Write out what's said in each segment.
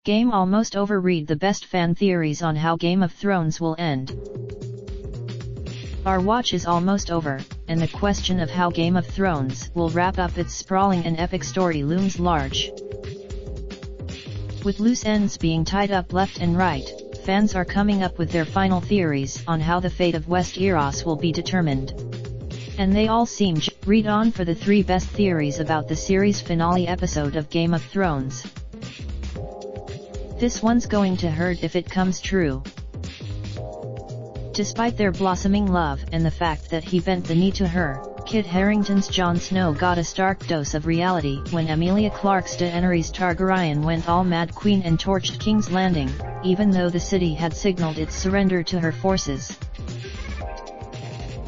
Game almost over. Read the best fan theories on how Game of Thrones will end. Our watch is almost over, and the question of how Game of Thrones will wrap up its sprawling and epic story looms large. With loose ends being tied up left and right, fans are coming up with their final theories on how the fate of Westeros will be determined. And they all seem read on for the 3 best theories about the series finale episode of Game of Thrones. This one's going to hurt if it comes true. Despite their blossoming love and the fact that he bent the knee to her, Kit Harington's Jon Snow got a stark dose of reality when Emilia Clarke's Daenerys Targaryen went all Mad Queen and torched King's Landing, even though the city had signaled its surrender to her forces.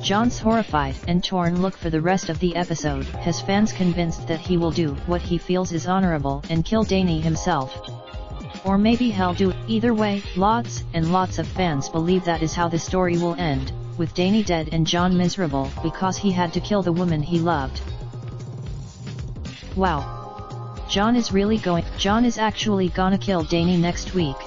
Jon's horrified and torn look for the rest of the episode has fans convinced that he will do what he feels is honorable and kill Dany himself. Or maybe he'll do it. Either way, lots and lots of fans believe that is how the story will end, with Dany dead and Jon miserable because he had to kill the woman he loved. Wow. Jon is actually gonna kill Dany next week.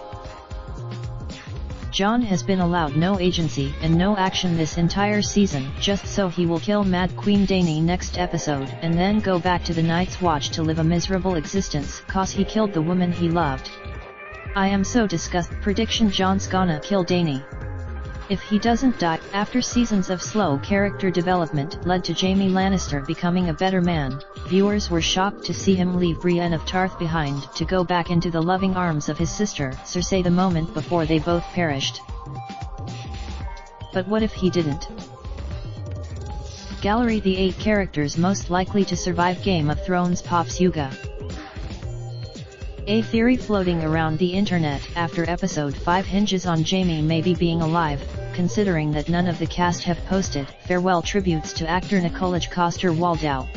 Jon has been allowed no agency and no action this entire season just so he will kill Mad Queen Dany next episode and then go back to the Night's Watch to live a miserable existence cause he killed the woman he loved. I am so disgusted. Prediction: Jon's gonna kill Dany. If he doesn't die. After seasons of slow character development led to Jaime Lannister becoming a better man, viewers were shocked to see him leave Brienne of Tarth behind to go back into the loving arms of his sister Cersei the moment before they both perished. But what if he didn't? Gallery: the 8 characters most likely to survive Game of Thrones. Pops Yuga. A theory floating around the internet after episode 5 hinges on Jaime maybe being alive, considering that none of the cast have posted farewell tributes to actor Nikolaj Coster-Waldau.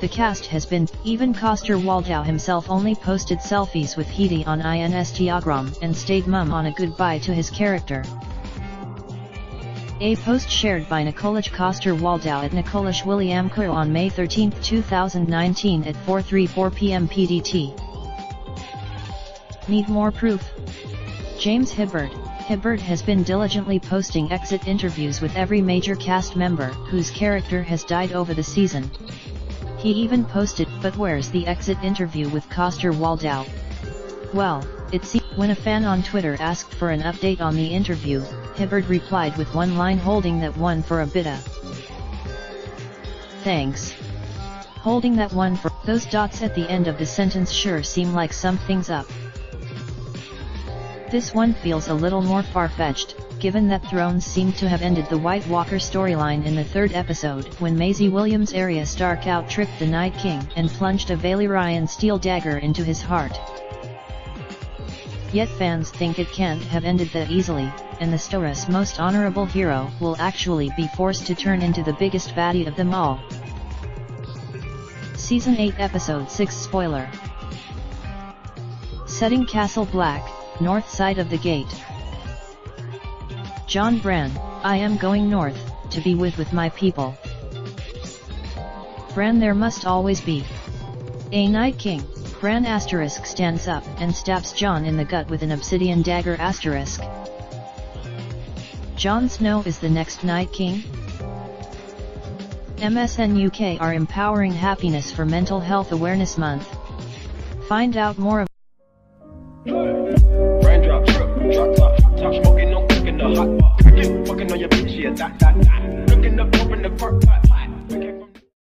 The cast has been, even Coster-Waldau himself only posted selfies with Heidi on Instagram and stayed mum on a goodbye to his character. A post shared by Nikolaj Coster-Waldau at Nikolaj William Kerr on May 13, 2019 at 4:34 p.m. PDT. Need more proof? James Hibberd. Hibberd has been diligently posting exit interviews with every major cast member whose character has died over the season. He even posted, "But where's the exit interview with Coster-Waldau?" Well, it seems when a fan on Twitter asked for an update on the interview, Hibberd replied with one line holding that one for a bita. Thanks. Holding that one for. Those dots at the end of the sentence sure seem like something's up. This one feels a little more far-fetched, given that Thrones seemed to have ended the White Walker storyline in the 3rd episode when Maisie Williams' Arya Stark out-tricked the Night King and plunged a Valyrian steel dagger into his heart. Yet fans think it can't have ended that easily, and the story's most honorable hero will actually be forced to turn into the biggest baddie of them all. Season 8 Episode 6 Spoiler. Setting Castle Black, north side of the gate. Jon Bran: I am going north, to be with my people. Bran: there must always be a Night King. Bran * stands up and stabs Jon in the gut with an obsidian dagger *. Jon Snow is the next Night King? MSN UK are empowering happiness for Mental Health Awareness Month. Find out more